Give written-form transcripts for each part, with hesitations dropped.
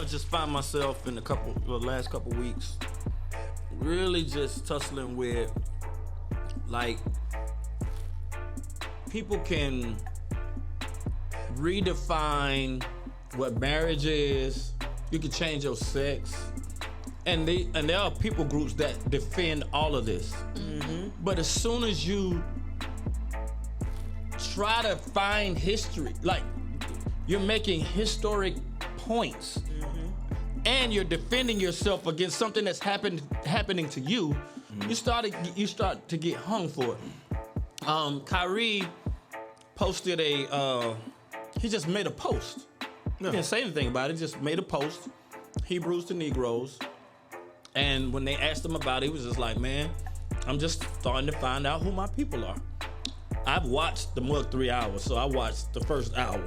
I've just found myself in the last couple weeks really just tussling with, like, people can redefine what marriage is. You can change your sex. And there are people groups that defend all of this. Mm-hmm. But as soon as you try to find history, like you're making historic points, and you're defending yourself against something that's happening to you, you start to get hung for it. Kyrie posted he just made a post. He didn't say anything about it, just made a post, Hebrews to Negroes. And when they asked him about it, he was just like, man, I'm just starting to find out who my people are. I've watched the mug 3 hours, so I watched the first hour.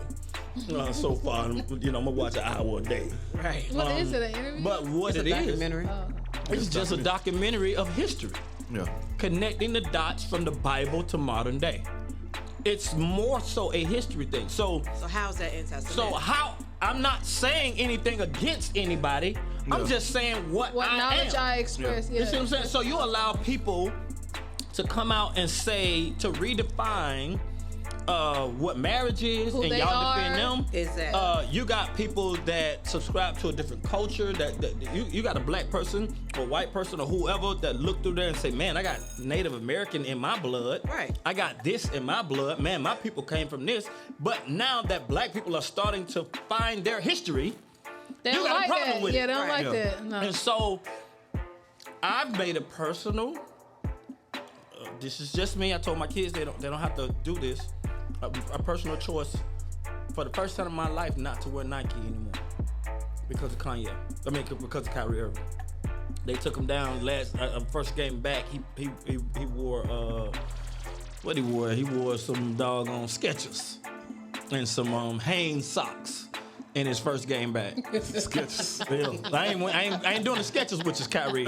So far, I'm gonna watch an hour a day. Right. What is it, an interview? But what It's it a is, documentary. it's just a documentary of history. Yeah. Connecting the dots from the Bible to modern day. It's more so a history thing. So how is that anti-Semitic? So I'm not saying anything against anybody. I'm just saying what I knowledge am. I express. Yeah. You see what I'm saying? So you allow people to come out and say, to redefine what marriage is, Who and they y'all defend are. them. Exactly. You got people that subscribe to a different culture. That you got a black person or white person or whoever that look through there and say, man, I got Native American in my blood. Right. I got this in my blood. Man, my people came from this. But now that black people are starting to find their history, They you don't got a like problem that. with it. Yeah, they don't Right. like that. No. And so I've made it personal. This is just me. I told my kids they don't have to do this. A personal choice for the first time in my life not to wear Nike anymore because of Kanye. I mean, because of Kyrie Irving. They took him down first game back. He wore what he wore? He wore some doggone Skechers and some Hanes socks in his first game back. Sketches. I ain't doing the Skechers, which is Kyrie.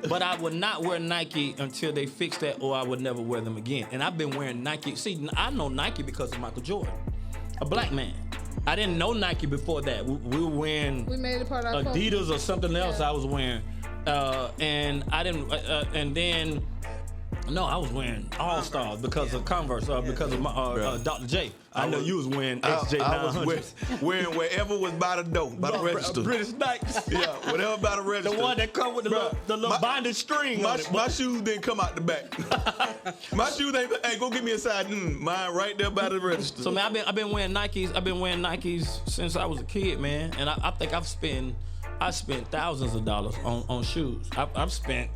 But I would not wear Nike until they fix that, or I would never wear them again. And I've been wearing Nike. See, I know Nike because of Michael Jordan, a black man. I didn't know Nike before that. We were wearing We made it part of our Adidas culture. or something else. Yeah. I was wearing, and I didn't. And then. No, I was wearing All Stars because of Converse, because of my, Dr. J. I know you was wearing XJ900s. I was wearing wherever was by the door, by the register. British Nikes. Yeah, whatever by the register. The one that come with the little binding string on it. My shoes didn't come out the back. My shoes ain't. Hey, go get me a size. Mine right there by the register. So man, I've been wearing Nikes. I've been wearing Nikes since I was a kid, man. And I think I spent thousands of dollars on shoes. I've spent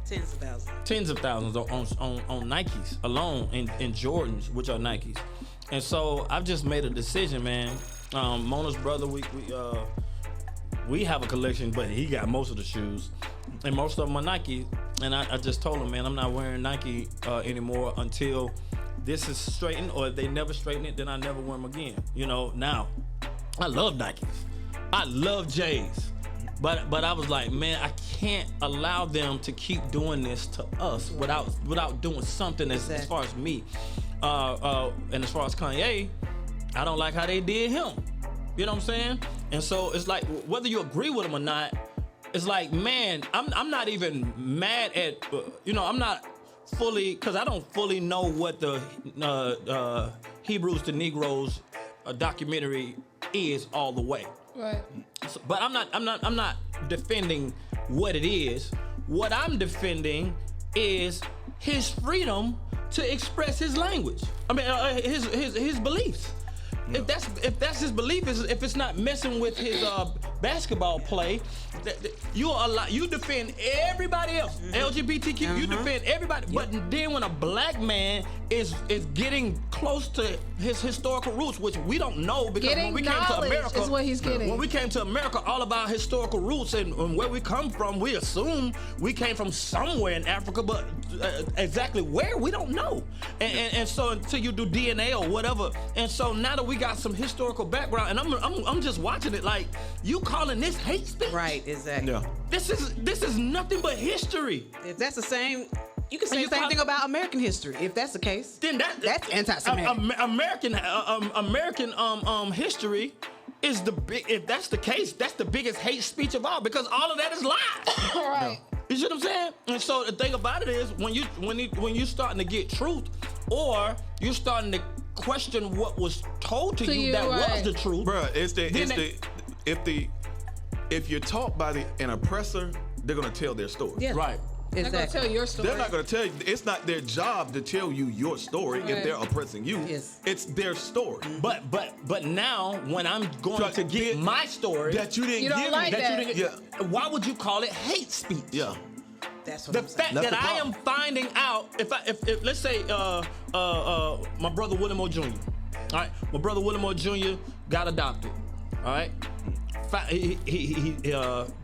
tens of thousands on Nikes alone, in Jordans, which are Nikes. And so I've just made a decision, man. Mona's brother, we have a collection, but he got most of the shoes, and most of them are Nike. And I just told him, man, I'm not wearing Nike anymore until this is straightened, or if they never straighten it, then I never wear them again. Now I love Nikes, I love J's. But I was like, man, I can't allow them to keep doing this to us without doing something as far as me. And as far as Kanye, I don't like how they did him. You know what I'm saying? And so it's like, whether you agree with him or not, it's like, man, I'm not even mad at, I'm not fully, because I don't fully know what the Hebrews to Negroes documentary is all the way. Right. So, but I'm not defending what it is. What I'm defending is his freedom to express his language. I mean, his beliefs. Yeah. If that's his belief, if it's not messing with his basketball play, you defend everybody else. LGBTQ, you defend everybody. But then when a black man is getting close to his historical roots, which we don't know, because when we came to America, is what he's getting. When we came to America, all of our historical roots and where we come from, we assume we came from somewhere in Africa, but exactly where, we don't know. And so until you do DNA or whatever, and so now that we got some historical background, and I'm just watching it like, you calling this hate speech? Right, exactly. Yeah. This is nothing but history. If that's the same, you can say the same thing about American history. If that's the case, then that's anti-Semitic. American history is if that's the case, that's the biggest hate speech of all, because all of that is lies. Right. You see what I'm saying? And so the thing about it is when you starting to get truth, or you're starting to question what was told to you that was the truth. Bruh, if you're taught by an oppressor, they're gonna tell their story. Yeah. Right. They're gonna tell your story. They're not gonna tell you. It's not their job to tell you your story if Right. they're oppressing you. Yes. It's their story. But now when I'm going to get my story That you didn't You don't give like me. that. you didn't, why would you call it hate speech? Yeah. That's what The I'm saying. fact That's that the I am problem. finding out, if let's say my brother William Jr. All right, my brother William Jr. got adopted. All right, he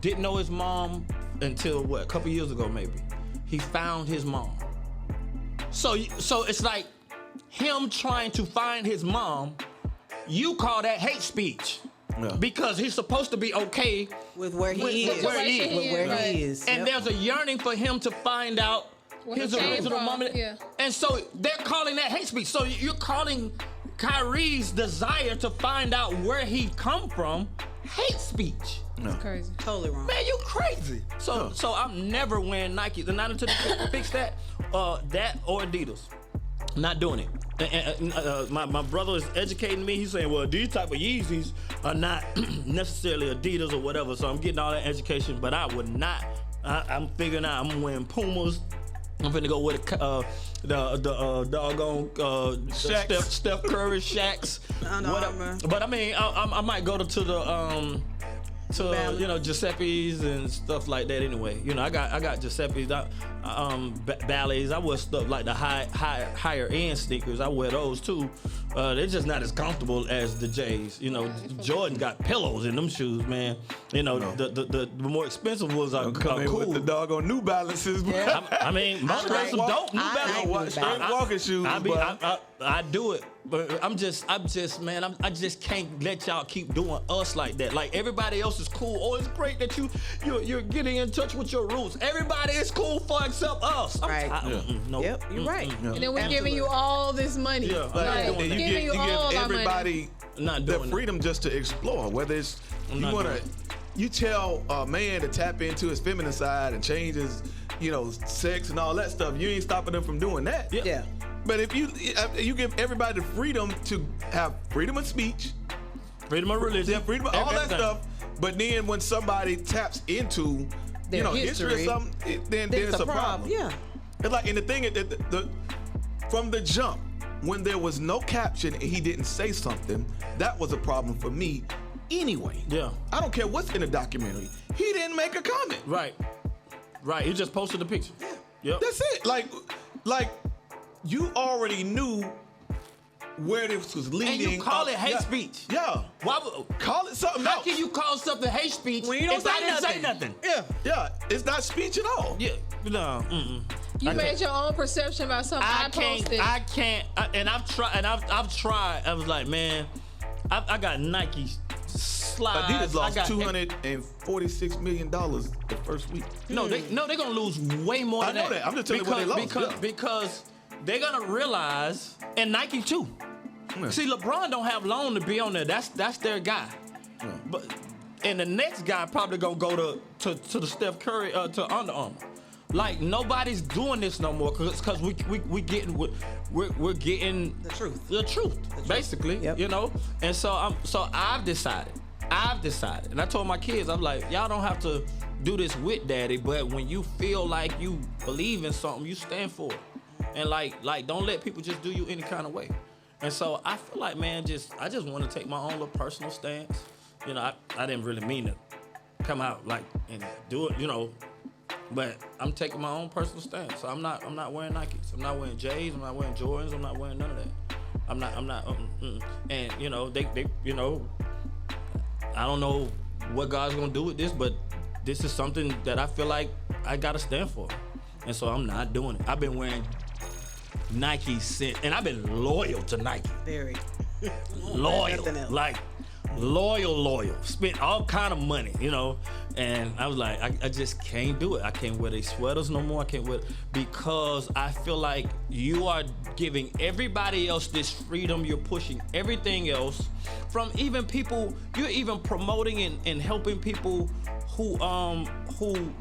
didn't know his mom until a couple years ago maybe. He found his mom. So it's like him trying to find his mom. You call that hate speech. Yeah. Because he's supposed to be okay With where he is. where he is. With where Right. he is. And there's a yearning for him to find out Where his he came original from, mom. yeah. And so they're calling that hate speech. So you're calling Kyrie's desire to find out where he come from hate speech. It's crazy. Totally wrong. Man, you crazy. So I'm never wearing Nikes, and not until they fix that or Adidas. Not doing it. And, my brother is educating me. He's saying, well, these type of Yeezys are not necessarily Adidas or whatever. So I'm getting all that education, but I would not. I'm figuring out I'm wearing Pumas. I'm finna go with the doggone Steph Curry Shaqs. Under Armour. But I mean, I might go to the Giuseppe's and stuff like that anyway. You know, I got Giuseppe's, ballets. I wear stuff like the higher end sneakers. I wear those too. They're just not as comfortable as the J's. You know, Jordan got pillows in them shoes, man. You know, the more expensive ones are Come in cool. with the doggone New Balances. Bro. I mean, most of them dope New Balance. Straight walking shoes. I do it, but I'm just, man, I just can't let y'all keep doing us like that. Like everybody else is cool. Oh, it's great that you're getting in touch with your roots. Everybody is cool except us. Right. Nope. Yep, you're right. And then we're giving you all this money. Yeah. Like, Like, giving you give all our money. everybody Not the doing freedom just to explore. Whether it's not doing it. you tell a man to tap into his feminine side and change his, sex and all that stuff. You ain't stopping them from doing that. Yeah. But if you give everybody the freedom to have freedom of speech, freedom of religion, freedom of all that everything. stuff, but then when somebody taps into Their history or history, something, then There's it's a problem. Yeah. It's like, and the thing is that from the jump, when there was no caption and he didn't say something, that was a problem for me anyway. Yeah. I don't care what's in the documentary. He didn't make a comment. Right. He just posted the picture. Yep. That's it. Like you already knew where this was leading. And you call it hate Yeah. speech. Yeah. Why? Call it something How else. can you call something hate speech When you don't if I say didn't say nothing? nothing? Yeah. It's not speech at all. Yeah. No. You I made can't. your own perception about something I posted. I can't. I've tried. I was like, man, I got Nike slides. Adidas lost I got $246 million the first week. No, they're gonna lose way more than I know that. I'm just telling you what they lost. Because they're gonna realize, and Nike too. Yeah. See, LeBron don't have long to be on there. That's their guy. Yeah. But and the next guy probably gonna go to the Steph Curry to Under Armour. Like nobody's doing this no more because we're getting The truth. the truth basically. Yep. And so I've decided, and I told my kids, I'm like, y'all don't have to do this with daddy, but when you feel like you believe in something, you stand for it, and like don't let people just do you any kind of way. And so I feel like, man, I just want to take my own little personal stance. I didn't really mean to come out like and do it, but I'm taking my own personal stance. So I'm not wearing Nikes. I'm not wearing J's. I'm not wearing Jordans. I'm not wearing none of that. I'm not. And they I don't know what God's gonna do with this, but this is something that I feel like I gotta stand for, and so I'm not doing it. I've been wearing Nike since, and I've been loyal to Nike. Very. Loyal, Nothing else. like loyal. Spent all kind of money, you know. And I was like, I just can't do it. I can't wear these sweaters no more. I can't wear because I feel like you are giving everybody else this freedom. You're pushing everything else from even people. You're even promoting and helping people who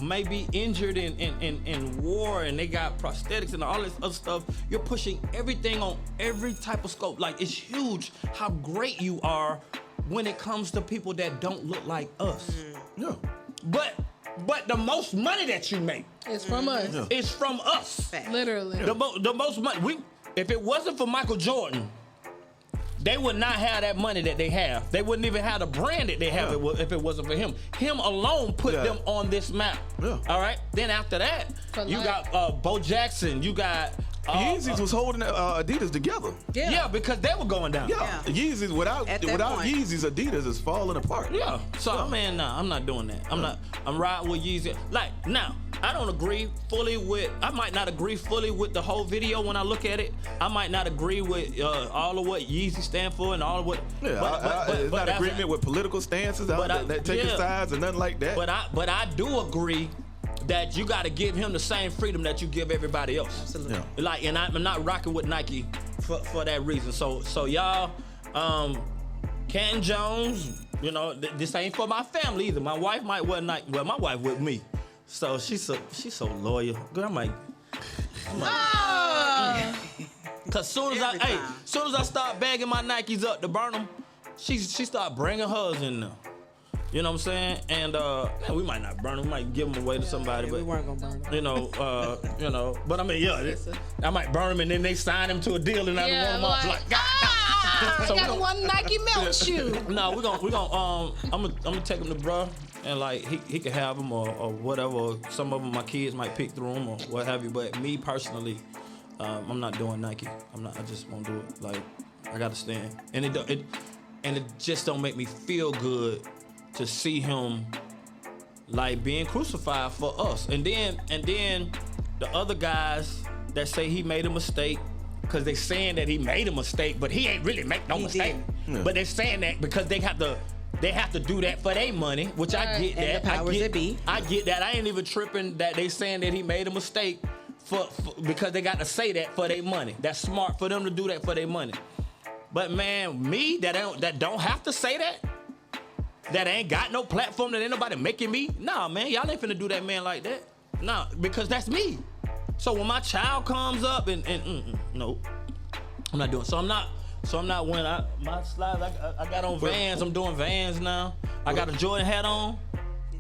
may be injured in war and they got prosthetics and all this other stuff. You're pushing everything on every type of scope. Like, it's huge how great you are when it comes to people that don't look like us. Yeah. But the most money that you make It's from us. is from us. Literally. The most money. If it wasn't for Michael Jordan, they would not have that money that they have. They wouldn't even have the brand that they have if it wasn't for him. Him alone put them on this map. Yeah. All right. Then after that, you got Bo Jackson. You got Yeezys was holding Adidas together. Yeah, because they were going down. Yeah. Yeezys without Yeezys, Adidas is falling apart. Yeah. So man, nah, I'm not doing that. I'm riding with Yeezy. Like now, I don't agree fully with. I might not agree fully with the whole video when I look at it. I might not agree with all of what Yeezy stand for and all of what. Yeah, it's not agreement with political stances. That taking sides and nothing like that. But I do agree that you got to give him the same freedom that you give everybody else. Absolutely. Yeah. Like, and I'm not rocking with Nike for that reason. So y'all, CantonJones, you know, this ain't for my family either. My wife might wear Nike. Well, my wife with me, so she's so loyal. Girl, I'm like, cause soon as I start bagging my Nikes up to burn them, she start bringing hers in there. You know what I'm saying? And we might not burn them, we might give them away to somebody, but we weren't gonna burn them. you know. But I mean, I might burn them and then they sign them to a deal and I want them off like. I got one Nike melt shoe. No, we gonna I'm gonna take them to bruh and like he can have them or whatever. Some of them my kids might pick through them or what have you. But me personally, I'm not doing Nike. I just won't do it. Like I gotta stand, and it just don't make me feel good to see him like being crucified for us. And then the other guys that say he made a mistake, because they saying that he made a mistake, but he ain't really make no mistake. Yeah. But they saying that because they have to do that for their money, which I get And that. the powers that be. I get that. I ain't even tripping that they saying that he made a mistake for because they got to say that for their money. That's smart for them to do that for their money. But man, me that don't have to say that ain't got no platform, that ain't nobody making me. Nah, man, y'all ain't finna do that man like that. Nah, because that's me. So when my child comes up and no, I'm not doing. So I'm not when my slides. I got on Vans. I'm doing Vans now. I got a Jordan hat on.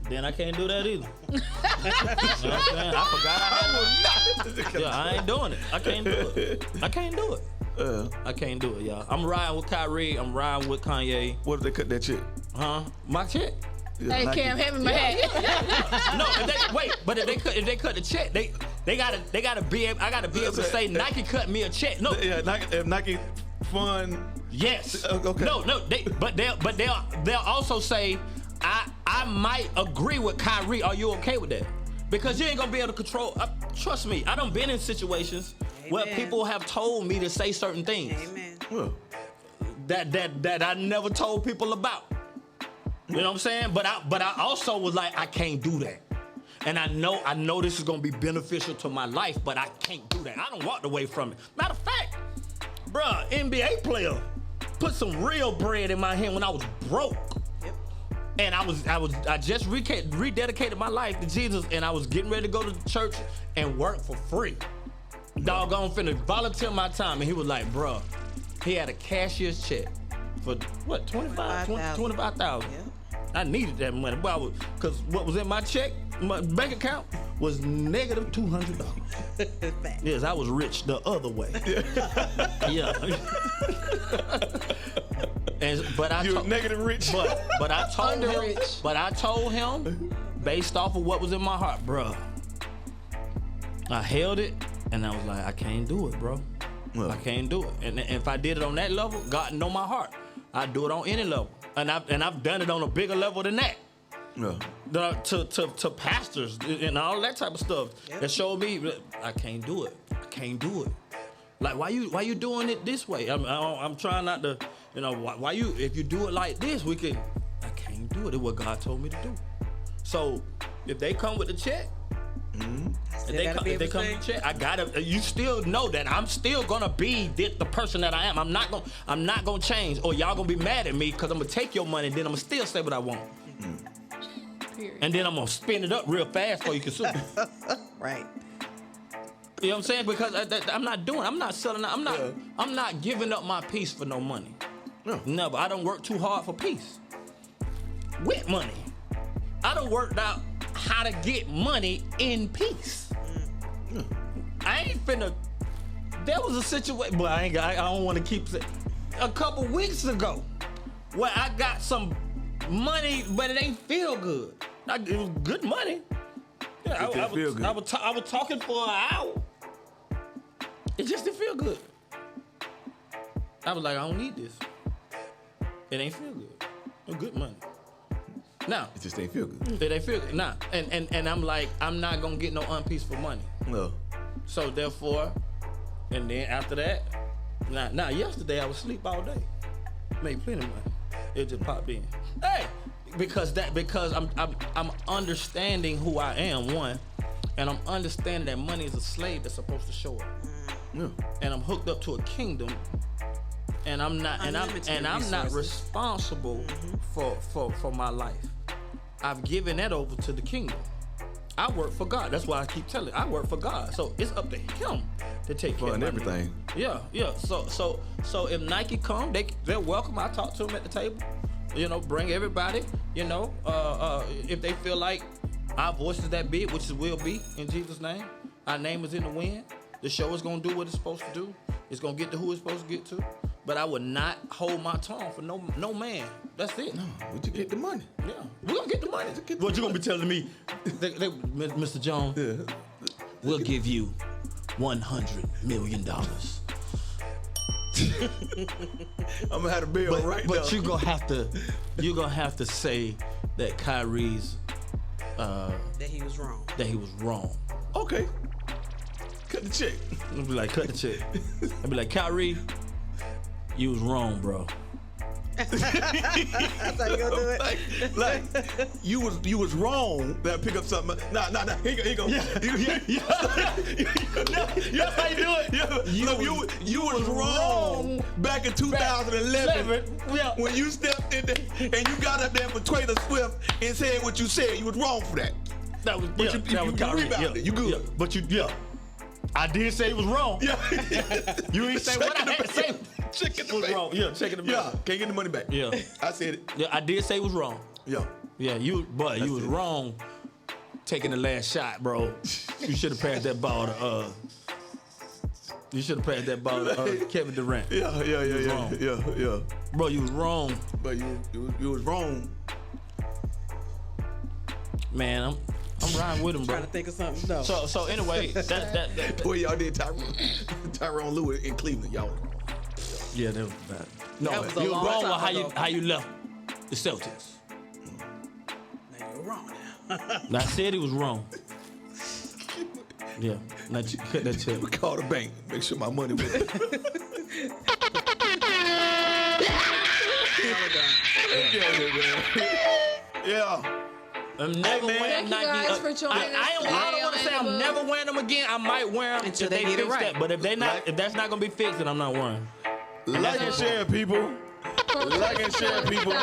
Then I can't do that either. You know what I'm saying? I forgot I had it. Yeah, I ain't doing it. I can't do it. I can't do it, y'all. I'm riding with Kyrie. I'm riding with Kanye. What if they cut that chick? Huh? My chick. Yeah, Hey, Nike. Cam, have in my hat. No, if they cut the check, they gotta be able. I gotta be able to say Nike cut me a check. No. Yeah, Nike fund. Yes. Okay. No. They'll also say I might agree with Kyrie. Are you okay with that? Because you ain't gonna be able to control. Trust me, I done been in situations where people have told me to say certain things. Amen. Yeah. that I never told people about. You know what I'm saying? But I also was like, I can't do that. And I know this is gonna be beneficial to my life, but I can't do that. I done walked away from it. Matter of fact, bruh, NBA player put some real bread in my hand when I was broke. Yep. And I just rededicated my life to Jesus, and I was getting ready to go to church and work for free. Doggone finna volunteer my time, and he was like, bruh, he had a cashier's check for what, 25,000. Yeah. I needed that money, because what was in my check, my bank account, was negative $200. Yes, I was rich the other way. Yeah. But I You negative rich. But I told him. Under-rich. But I told him, based off of what was in my heart, bruh. I held it, and I was like, I can't do it, bro. Well. I can't do it. And if I did it on that level, God know my heart. I'd do it on any level, and I've done it on a bigger level than that. Yeah. To pastors and all that type of stuff. Yep. That showed me I can't do it. I can't do it. Like why you doing it this way? I'm trying not to You know, why you? If you do it like this, we can. I can't do it. It's what God told me to do. So if they come with the check. If they come with the check, I gotta. You still know that I'm still gonna be the person that I am. I'm not gonna change, or y'all gonna be mad at me because I'm gonna take your money, then I'm gonna still say what I want, and then I'm gonna spin it up real fast for you can sue. Right. You know what I'm saying? Because I'm not doing. I'm not selling. I'm not giving up my peace for no money. Never. I don't work too hard for peace. With money, I don't work out how to get money in peace. I ain't finna. There was a situation, but I don't want to keep saying. A couple weeks ago, where I got some money, but it ain't feel good. It was good money. Yeah, I was talking for an hour. It just didn't feel good. I was like, I don't need this. It ain't feel good. It's good money. Now, it just ain't feel good. It ain't feel good. Nah. And I'm like, I'm not gonna get no unpeaceful money. No. So therefore, and then after that, now yesterday I was asleep all day. Made plenty of money. It just popped in. Hey, because I'm understanding who I am, one, and I'm understanding that money is a slave that's supposed to show up. Yeah. And I'm hooked up to a kingdom, and I'm not responsible for my life. I've given that over to the kingdom. I work for God. That's why I keep telling. I work for God. So it's up to Him to take care of everything. Yeah. So if Nike come, they're welcome. I talk to them at the table. You know, bring everybody. You know, if they feel like our voice is that big, which it will be in Jesus' name. Our name is in the wind. The show is gonna do what it's supposed to do. It's gonna get to who it's supposed to get to. But I would not hold my tongue for no man. That's it. No, would you get the money? Yeah, we're gonna get the money. What you gonna be telling me, Mr. Jones? Yeah. We'll give you $100 million. I'm gonna have a bill right now. But you're gonna have to say that Kyrie's that he was wrong. That he was wrong. Okay. Cut the check. I'll be like, cut the check. I'll be like, Kyrie, you was wrong, bro. That's how you gonna do it. Like you was wrong. That pick up something. Nah. Here you go. Yeah. That's how you do it. You was wrong back in 2011 when you stepped in there and you got up there for Taylor Swift and said what you said. You was wrong for that. That was rebounded. You good. But I did say it was wrong. Yeah. You ain't say what I had to say. Checking the was bank. Wrong. Yeah, checking the bank. Yeah, can't get the money back. Yeah. I said it. Yeah, I did say it was wrong. Yeah. Yeah, you was wrong taking the last shot, bro. You should have passed that ball to Kevin Durant. Yeah. Bro, you was wrong. But you was wrong. Man, I'm riding with him, bro. Trying to think of something. No. So anyway, that boy, y'all did Tyrone Lewis in Cleveland, y'all. Yeah, that was bad. No, that was you were wrong with how you left the Celtics. Now you're wrong now. I said he was wrong. Yeah, now you cut that check. We call the bank. Make sure my money was. Yeah. I'm never wearing Nike. I don't want to say I'm never wearing them again. I might wear them until they get it right. That. But if that's not gonna be fixed, then I'm not wearing. Like and share, people. Like and share, people.